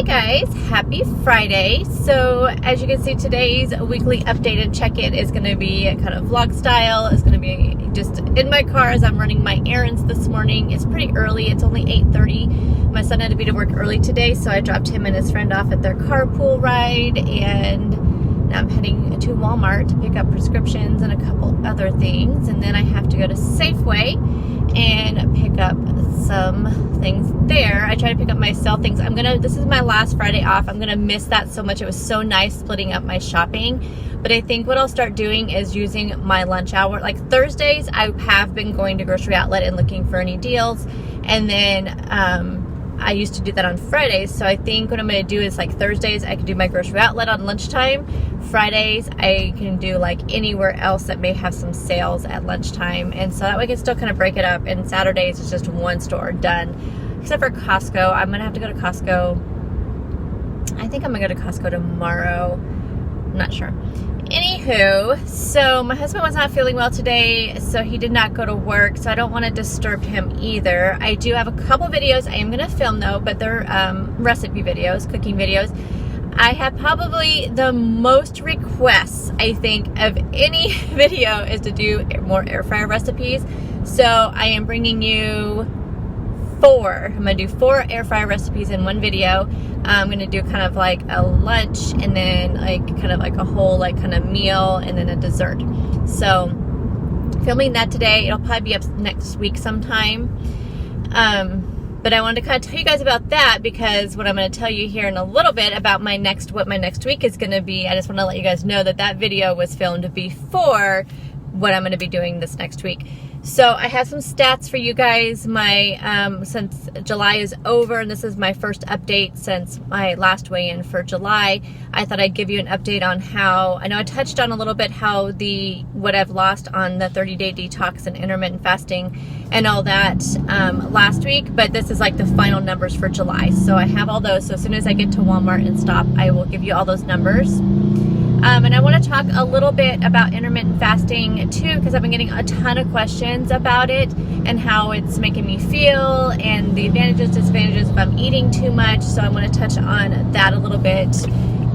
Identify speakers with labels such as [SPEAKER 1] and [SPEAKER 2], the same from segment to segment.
[SPEAKER 1] Hi guys, happy Friday. So as you can see, today's weekly update and check-in is going to be kind of vlog style. It's going to be just in my car as I'm running my errands this morning. It's pretty early. It's only 8:30. My son had to be to work early today, so I dropped him and his friend off at their carpool ride, and now I'm heading to Walmart to pick up prescriptions and a couple other things, and then I have to go to Safeway and pick up some things there. I try to pick up my sale things. This is my last Friday off. I'm gonna miss that so much. It was so nice splitting up my shopping. But I think what I'll start doing is using my lunch hour. Like Thursdays, I have been going to Grocery Outlet and looking for any deals. And then I used to do that on Fridays. So I think what I'm gonna do is like Thursdays, I can do my Grocery Outlet on lunchtime. Fridays, I can do like anywhere else that may have some sales at lunchtime. And so that way I can still kind of break it up. And Saturdays, it's just one store done. Except for Costco. I'm gonna have to go to Costco. I think I'm gonna go to Costco tomorrow. I'm not sure. Anywho, so my husband was not feeling well today, so he did not go to work, so I don't want to disturb him either. I do have a couple videos I am going to film though, but they're recipe videos, cooking videos. I have probably the most requests, I think, of any video is to do more air fryer recipes. So I am bringing you four. I'm going to do 4 air fryer recipes in one video. I'm going to do kind of like a lunch and then like kind of like a whole like kind of meal and then a dessert. So filming that today. It'll probably be up next week sometime. But I wanted to kind of tell you guys about that because what I'm going to tell you here in a little bit about what my next week is going to be. I just want to let you guys know that that video was filmed before what I'm going to be doing this next week. So I have some stats for you guys. Since July is over and this is my first update since my last weigh-in for July, I thought I'd give you an update on how, I know I touched on a little bit how what I've lost on the 30-day detox and intermittent fasting and all that last week, but this is like the final numbers for July. So I have all those. So as soon as I get to Walmart and stop, I will give you all those numbers. And I want to talk a little bit about intermittent fasting too, because I've been getting a ton of questions about it and how it's making me feel and the advantages, disadvantages if I'm eating too much. So I want to touch on that a little bit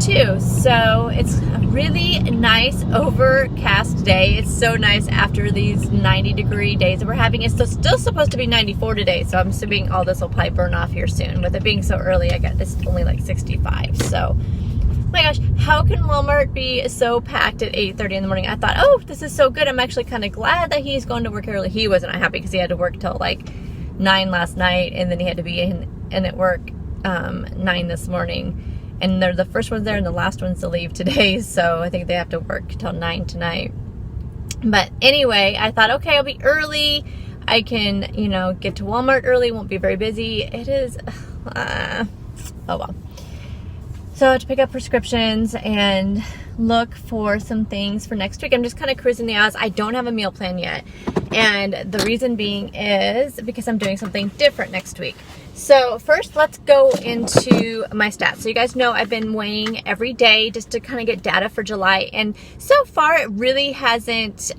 [SPEAKER 1] too. So it's a really nice overcast day. It's so nice after these 90-degree days that we're having. It's still supposed to be 94 today. So I'm assuming all this will probably burn off here soon. With it being so early, it's only like 65. So my gosh, how can Walmart be so packed at 8:30 in the morning? I thought, oh, this is so good. I'm actually kind of glad that he's going to work early. He wasn't happy because he had to work till like 9 last night, and then he had to be in at work 9 this morning. And they're the first ones there and the last ones to leave today, so I think they have to work till 9 tonight. But anyway, I thought, okay, I'll be early. I can, get to Walmart early. Won't be very busy. It is, oh well. So to pick up prescriptions and look for some things for next week. I'm just kind of cruising the aisles. I don't have a meal plan yet. And the reason being is because I'm doing something different next week. So first, let's go into my stats. So you guys know I've been weighing every day just to kind of get data for July. And so far, it really hasn't...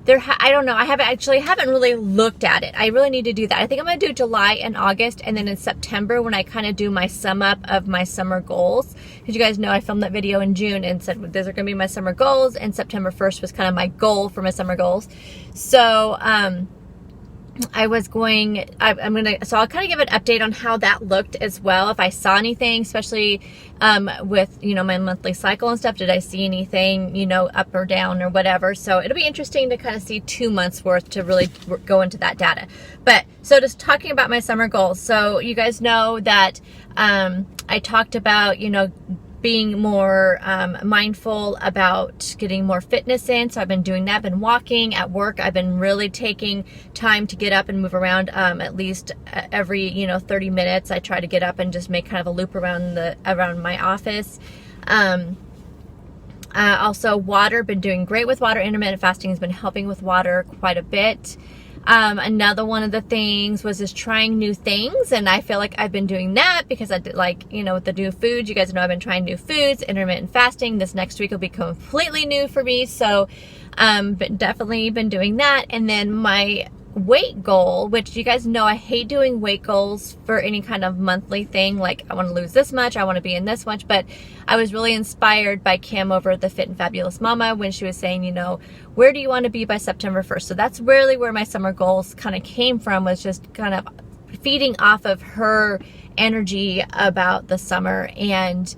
[SPEAKER 1] I don't know. I haven't really looked at it. I really need to do that. I think I'm going to do July and August, and then in September when I kind of do my sum up of my summer goals. Because you guys know I filmed that video in June and said those are going to be my summer goals, and September 1st was kind of my goal for my summer goals. So so I'll kind of give an update on how that looked as well. If I saw anything, especially with, my monthly cycle and stuff, did I see anything, up or down or whatever? So it'll be interesting to kind of see 2 months worth to really go into that data. But so just talking about my summer goals. So you guys know that I talked about, being more mindful about getting more fitness in. So I've been doing that. I've been walking at work. I've been really taking time to get up and move around at least every 30 minutes. I try to get up and just make kind of a loop around my office. Also water, been doing great with water. Intermittent fasting has been helping with water quite a bit. Another one of the things was just trying new things, and I feel like I've been doing that because I did, with the new foods. You guys know I've been trying new foods, intermittent fasting. This next week will be completely new for me, so but definitely been doing that. And then my weight goal, which you guys know I hate doing weight goals for any kind of monthly thing, like I want to lose this much, I want to be in this much, but I was really inspired by Kim over at the Fit and Fabulous Mama when she was saying, you know, where do you want to be by September 1st? So that's really where my summer goals kind of came from, was just kind of feeding off of her energy about the summer. And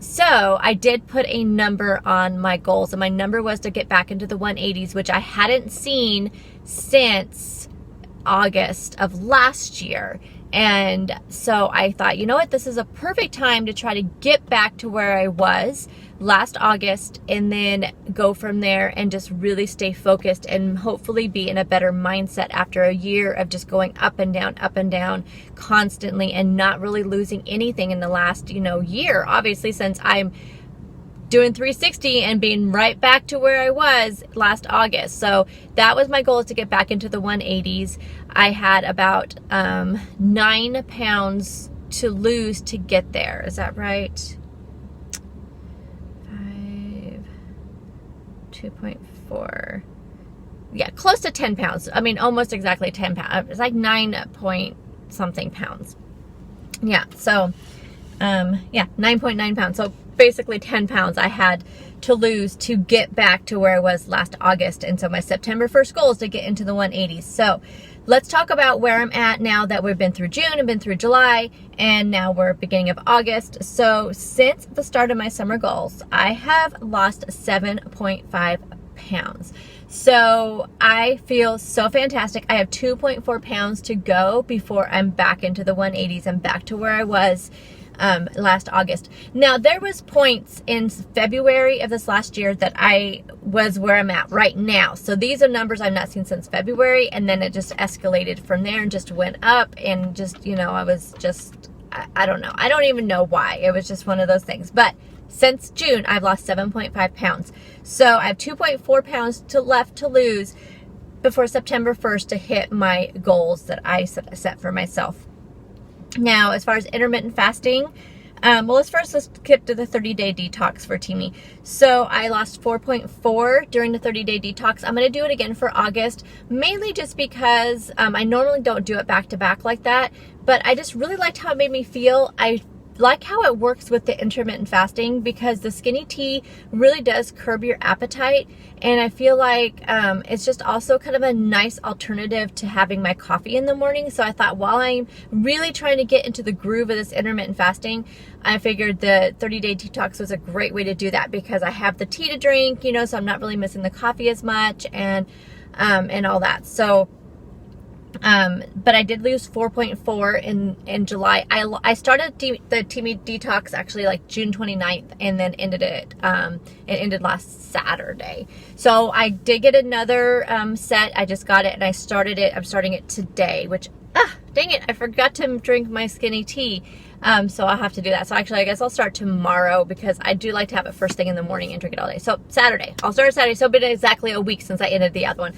[SPEAKER 1] so I did put a number on my goals, and my number was to get back into the 180s, which I hadn't seen since August of last year. And so I thought, you know what, this is a perfect time to try to get back to where I was last August, and then go from there and just really stay focused and hopefully be in a better mindset after a year of just going up and down constantly and not really losing anything in the last, you know, year, obviously, since I'm doing 360 and being right back to where I was last August. So that was my goal, is to get back into the 180s. I had about 9 pounds to lose to get there. Is that right? 2.4. Yeah, close to 10 pounds. I mean, almost exactly 10 pounds. It's like 9 point something pounds. Yeah, so, yeah, 9.9 pounds. So basically 10 pounds I had to lose to get back to where I was last August. And so my September 1st goal is to get into the 180s. So let's talk about where I'm at now that we've been through June and been through July, and now we're beginning of August. So since the start of my summer goals, I have lost 7.5 pounds. So I feel so fantastic. I have 2.4 pounds to go before I'm back into the 180s and back to where I was last August. Now, there was points in February of this last year that I was where I'm at right now. So these are numbers I've not seen since February, and then it just escalated from there and just went up, and just, you know, I was just, I don't know. I don't even know why. It was just one of those things. But since June, I've lost 7.5 pounds. So I have 2.4 pounds left to lose before September 1st to hit my goals that I set for myself. Now, as far as intermittent fasting, well, let's skip to the 30-day detox for Timmy. So I lost 4.4 during the 30-day detox. I'm going to do it again for August, mainly just because I normally don't do it back-to-back like that, but I just really liked how it made me feel. I like how it works with the intermittent fasting, because the skinny tea really does curb your appetite, and I feel like it's just also kind of a nice alternative to having my coffee in the morning. So I thought, while I'm really trying to get into the groove of this intermittent fasting, I figured the 30-day detox was a great way to do that, because I have the tea to drink, you know, so I'm not really missing the coffee as much, and all that. So but I did lose 4.4 in July. I started the Timmy detox actually like June 29th, and then ended it ended last Saturday. So I did get another set. I just got it and I started it. I'm starting it today, which, dang it, I forgot to drink my skinny tea. So I'll have to do that. So actually, I guess I'll start tomorrow, because I do like to have it first thing in the morning and drink it all day. So Saturday, I'll start Saturday. So it's been exactly a week since I ended the other one.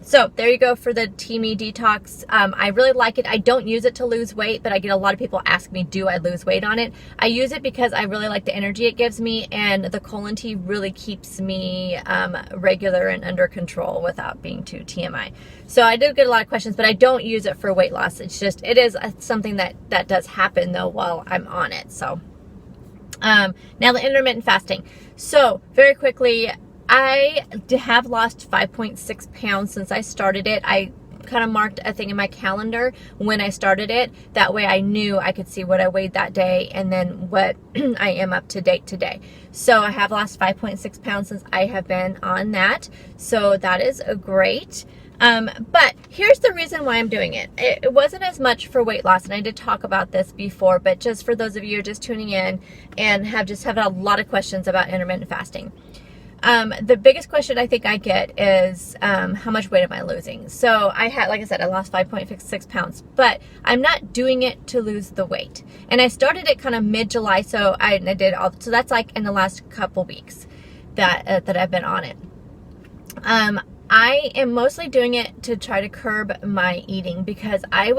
[SPEAKER 1] So there you go for the Timmy detox. I really like it. I don't use it to lose weight, but I get a lot of people ask me, do I lose weight on it? I use it because I really like the energy it gives me, and the colon tea really keeps me regular and under control without being too TMI. So I do get a lot of questions, but I don't use it for weight loss. It's just, it is something that does happen though while I'm on it. So now the intermittent fasting. So very quickly, I have lost 5.6 pounds since I started it. I kind of marked a thing in my calendar when I started it. That way I knew I could see what I weighed that day and then what I am up to date today. So I have lost 5.6 pounds since I have been on that. So that is great. But here's the reason why I'm doing it. It wasn't as much for weight loss, and I did talk about this before, but just for those of you who are just tuning in and have a lot of questions about intermittent fasting. The biggest question I think I get is, how much weight am I losing? So like I said, I lost 5.6 pounds, but I'm not doing it to lose the weight. And I started it kind of mid-July, so I did so that's like in the last couple weeks that I've been on it. I am mostly doing it to try to curb my eating, because I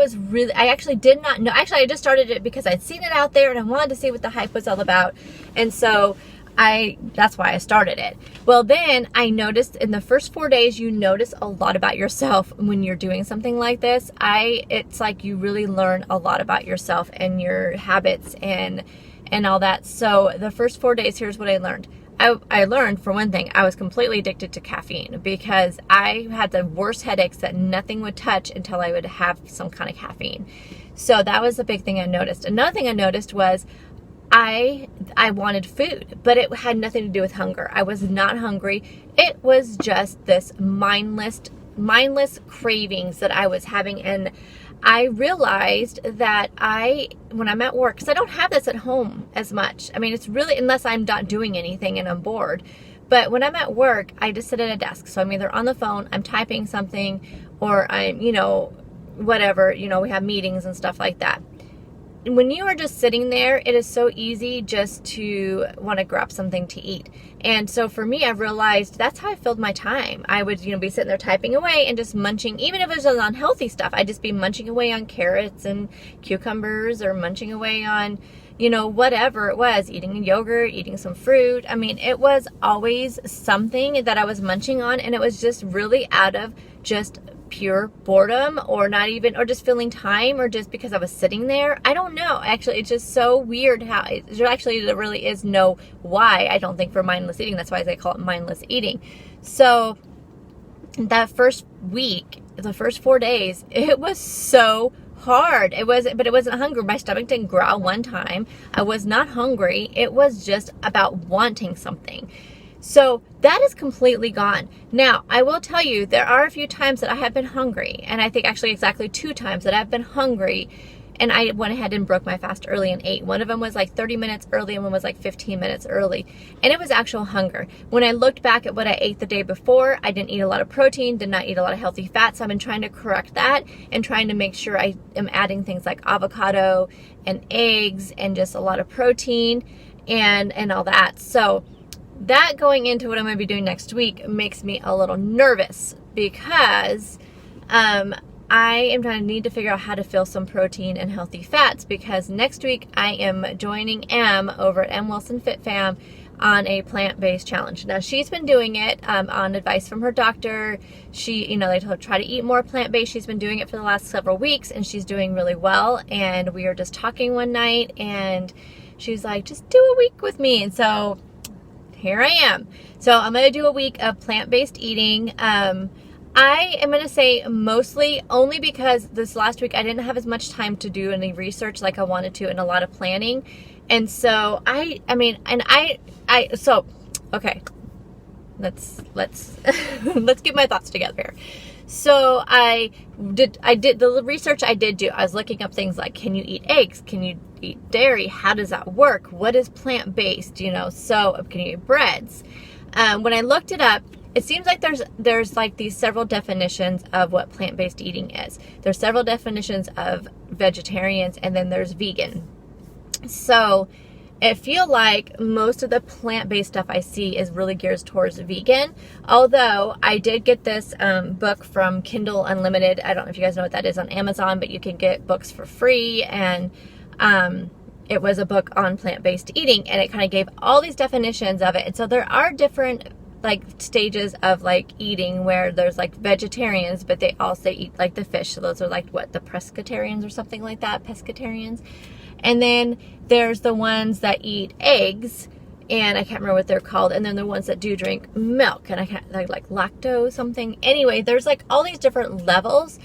[SPEAKER 1] actually did not know. Actually, I just started it because I'd seen it out there and I wanted to see what the hype was all about. And so that's why I started it. Well, then I noticed in the first 4 days, you notice a lot about yourself when you're doing something like this. It's like you really learn a lot about yourself and your habits and all that. So the first 4 days, here's what I learned. I learned, for one thing, I was completely addicted to caffeine because I had the worst headaches that nothing would touch until I would have some kind of caffeine. So that was the big thing I noticed. Another thing I noticed was I wanted food, but it had nothing to do with hunger. I was not hungry. It was just this mindless cravings that I was having. And I realized that when I'm at work, because I don't have this at home as much. I mean, it's really, unless I'm not doing anything and I'm bored. But when I'm at work, I just sit at a desk. So I'm either on the phone, I'm typing something, or I'm, whatever, we have meetings and stuff like that. When you are just sitting there, it is so easy just to want to grab something to eat. And so for me, I realized that's how I filled my time. I would, be sitting there typing away and just munching, even if it was unhealthy stuff, I'd just be munching away on carrots and cucumbers, or munching away on, whatever it was, eating a yogurt, eating some fruit. I mean, it was always something that I was munching on, and it was just really out of just pure boredom, or not even, or just filling time, or just because I was sitting there. I don't know. Actually, it's just so weird how there really is no why, I don't think, for mindless eating. That's why they call it mindless eating. So that first week, the first 4 days, it was so hard. But it wasn't hunger. My stomach didn't growl one time. I was not hungry. It was just about wanting something. So that is completely gone. Now, I will tell you, there are a few times that I have been hungry, and I think actually exactly 2 times that I've been hungry, and I went ahead and broke my fast early and ate. One of them was like 30 minutes early, and one was like 15 minutes early, and it was actual hunger. When I looked back at what I ate the day before, I didn't eat a lot of protein, did not eat a lot of healthy fats, so I've been trying to correct that and trying to make sure I am adding things like avocado and eggs and just a lot of protein and all that. So that going into what I'm going to be doing next week makes me a little nervous, because I am going to need to figure out how to fill some protein and healthy fats, because next week I am joining Em over at M. Wilson Fit Fam on a plant-based challenge. Now, she's been doing it on advice from her doctor. They told her try to eat more plant-based. She's been doing it for the last several weeks, and she's doing really well. And we were just talking one night, and she's like, just do a week with me. And so here I am. So I'm going to do a week of plant-based eating. I am going to say mostly only because this last week I didn't have as much time to do any research like I wanted to, and a lot of planning. And so okay, let's let's get my thoughts together here. So I did the research I did do. I was looking up things like, can you eat eggs? Can you eat dairy? How does that work? What is plant-based? So can you eat breads? When I looked it up, it seems like there's like these several definitions of what plant-based eating is. There's several definitions of vegetarians, and then there's vegan. So I feel like most of the plant-based stuff I see is really geared towards vegan. Although I did get this book from Kindle Unlimited. I don't know if you guys know what that is on Amazon, but you can get books for free. And it was a book on plant-based eating, and it kind of gave all these definitions of it. And so there are different stages of eating, where there's vegetarians, but they also eat the fish. So those are the pescatarians or something like that, pescatarians. And then there's the ones that eat eggs, and I can't remember what they're called. And then the ones that do drink milk, and I can't, like lactose something. Anyway, there's all these different levels.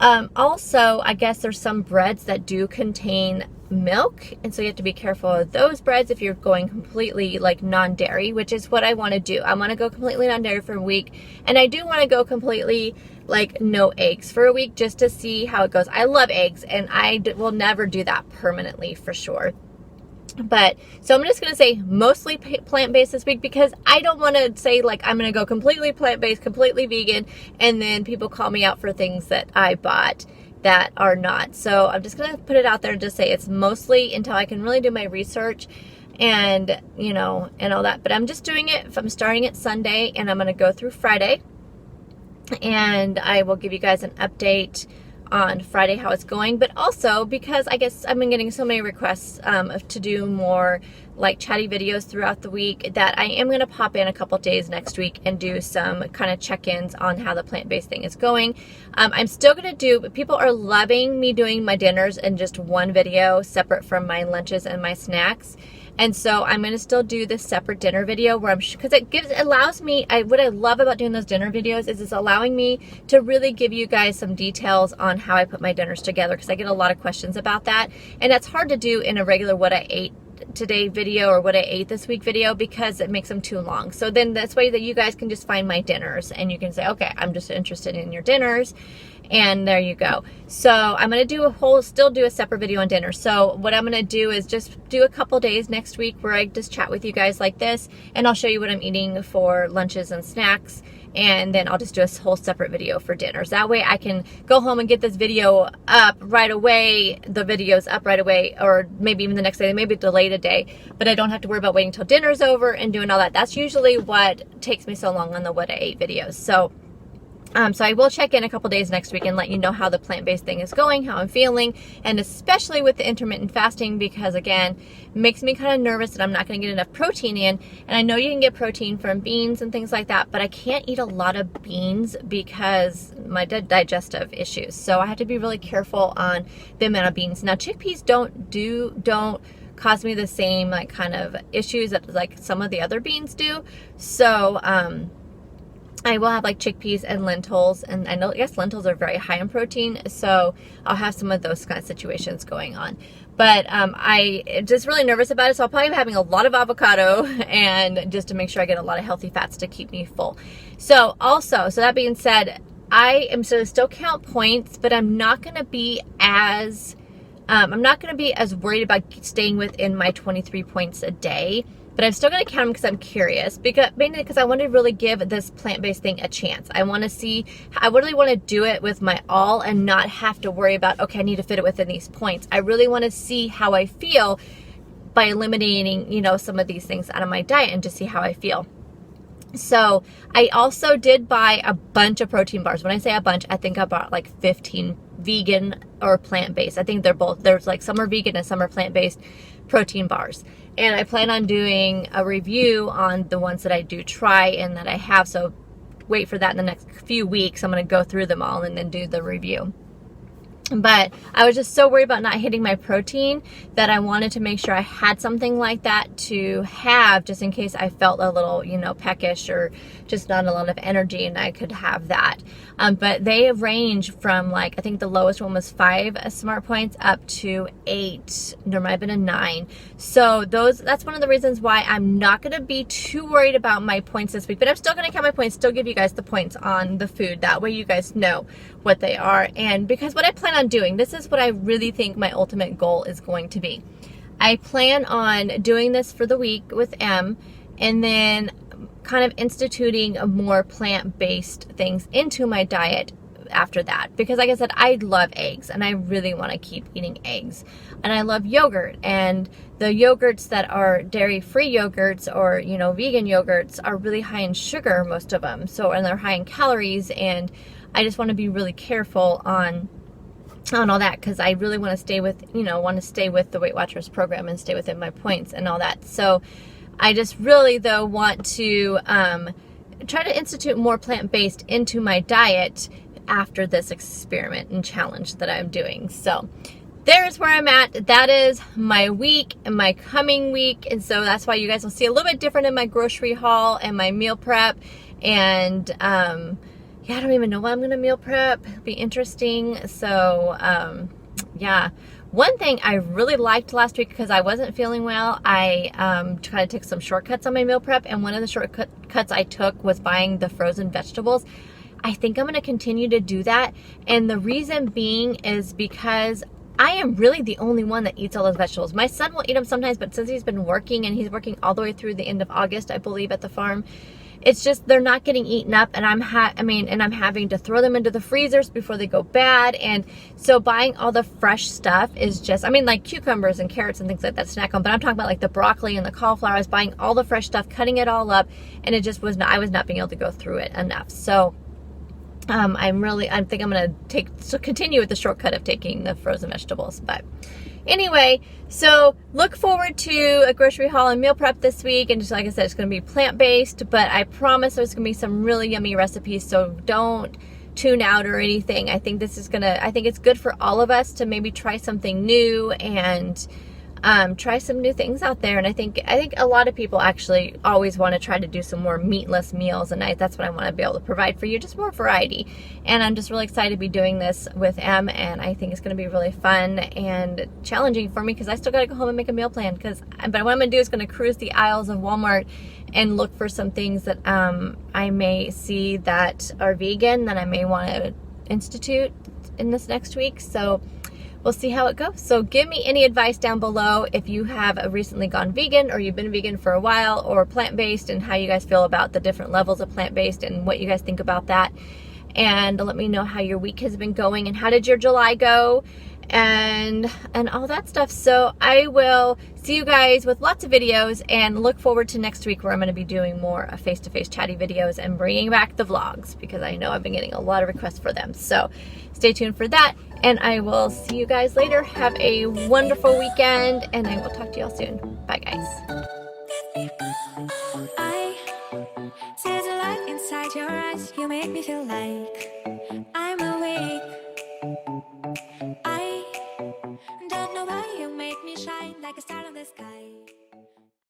[SPEAKER 1] Also, I guess there's some breads that do contain milk, and so you have to be careful of those breads if you're going completely non-dairy, which is what I want to do. I want to go completely non-dairy for a week, and I do want to go completely no eggs for a week, just to see how it goes. I love eggs, and I will never do that permanently for sure. But so I'm just going to say mostly plant-based this week, because I don't want to say I'm going to go completely plant-based, completely vegan, and then people call me out for things that I bought that are not. So I'm just going to put it out there and just say it's mostly until I can really do my research and, and all that. But I'm just doing it. I'm starting it Sunday, and I'm going to go through Friday, and I will give you guys an update on Friday how it's going. But also, because I guess I've been getting so many requests to do more like chatty videos throughout the week, that I am going to pop in a couple days next week and do some kind of check-ins on how the plant-based thing is going. I'm still going to do, people are loving me doing my dinners in just one video separate from my lunches and my snacks. And so I'm going to still do this separate dinner video where because it allows me, what I love about doing those dinner videos is it's allowing me to really give you guys some details on how I put my dinners together, because I get a lot of questions about that. And that's hard to do in a regular what I ate today video or what I ate this week video, because it makes them too long. So then that's way that you guys can just find my dinners and you can say, okay, I'm just interested in your dinners. And there you go. So I'm going to still do a separate video on dinner. So what I'm going to do is just do a couple days next week where I just chat with you guys like this, and I'll show you what I'm eating for lunches and snacks. And then I'll just do a whole separate video for dinners. That way I can go home and get this video up right away. The video's up right away, or maybe even the next day, maybe delayed a day, but I don't have to worry about waiting until dinner's over and doing all that. That's usually what takes me so long on the what I ate videos. So I will check in a couple days next week and let you know how the plant-based thing is going, how I'm feeling, and especially with the intermittent fasting, because again, it makes me kind of nervous that I'm not going to get enough protein in. And I know you can get protein from beans and things like that, but I can't eat a lot of beans because my digestive issues. So I have to be really careful on the amount of beans. Now, chickpeas don't cause me the same like kind of issues that like some of the other beans do. So, I will have like chickpeas and lentils, and I guess lentils are very high in protein, so I'll have some of those kind of situations going on. But I'm just really nervous about it, so I'll probably be having a lot of avocado, and just to make sure I get a lot of healthy fats to keep me full. So that being said, I am still count points, but I'm not going to be as worried about staying within my 23 points a day. But I'm still going to count them because I'm curious, mainly because I want to really give this plant-based thing a chance. I want to see, I really want to do it with my all and not have to worry about, okay, I need to fit it within these points. I really want to see how I feel by eliminating, some of these things out of my diet, and just see how I feel. So I also did buy a bunch of protein bars. When I say a bunch, I think I bought like 15 vegan or plant-based. I think there's like some are vegan and some are plant-based protein bars. And I plan on doing a review on the ones that I do try and that I have. So wait for that in the next few weeks. I'm going to go through them all and then do the review. But I was just so worried about not hitting my protein that I wanted to make sure I had something like that to have, just in case I felt a little, peckish or just not a lot of energy, and I could have that. But they range from I think the lowest one was 5 smart points up to 8. There might have been a 9. So that's one of the reasons why I'm not going to be too worried about my points this week, but I'm still going to count my points, still give you guys the points on the food. That way you guys know what they are. And because what I plan on doing, this is what I really think my ultimate goal is going to be. I plan on doing this for the week with M, and then kind of instituting more plant-based things into my diet after that. Because like I said, I love eggs and I really want to keep eating eggs. And I love yogurt, and the yogurts that are dairy-free yogurts or, vegan yogurts are really high in sugar, most of them. And they're high in calories, and I just want to be really careful on all that, because I really want to stay with the Weight Watchers program and stay within my points and all that. So I just really, though, want to try to institute more plant-based into my diet after this experiment and challenge that I'm doing. So there's where I'm at. That is my week and my coming week. And so that's why you guys will see a little bit different in my grocery haul and my meal prep. And I don't even know what I'm going to meal prep. It'll be interesting. So one thing I really liked last week, because I wasn't feeling well, I tried to take some shortcuts on my meal prep, and one of the shortcuts I took was buying the frozen vegetables. I think I'm going to continue to do that, and the reason being is because I am really the only one that eats all those vegetables. My son will eat them sometimes, but since he's been working, and he's working all the way through the end of August, I believe, at the farm, it's just they're not getting eaten up, and I'm having to throw them into the freezers before they go bad. And so buying all the fresh stuff is just, like cucumbers and carrots and things like that, snack on, but I'm talking about like the broccoli and the cauliflower. I was buying all the fresh stuff, cutting it all up, and it just was not, I was not being able to go through it enough. So I think I'm going to continue with the shortcut of taking the frozen vegetables. But anyway, So look forward to a grocery haul and meal prep this week. And just like I said, it's going to be plant-based, but I promise there's going to be some really yummy recipes. So don't tune out or anything. I think it's good for all of us to maybe try something new and try some new things out there. And I think a lot of people actually always want to try to do some more meatless meals, and that's what I want to be able to provide for you, just more variety. And I'm just really excited to be doing this with Em, and I think it's going to be really fun and challenging for me because I still got to go home and make a meal plan. But what I'm going to do is going to cruise the aisles of Walmart and look for some things that I may see that are vegan that I may want to institute in this next week. So we'll see how it goes. So give me any advice down below if you have recently gone vegan, or you've been vegan for a while, or plant-based, and how you guys feel about the different levels of plant-based and what you guys think about that. And let me know how your week has been going and how did your July go and all that stuff. So I will see you guys with lots of videos, and look forward to next week where I'm going to be doing more face-to-face chatty videos and bringing back the vlogs because I know I've been getting a lot of requests for them. So stay tuned for that, and I will see you guys later. Have a wonderful weekend, and I will talk to y'all soon. Bye, guys.
[SPEAKER 2] I see the light inside your eyes. You make me feel like I'm awake. I don't know why you make me shine like a star in the sky.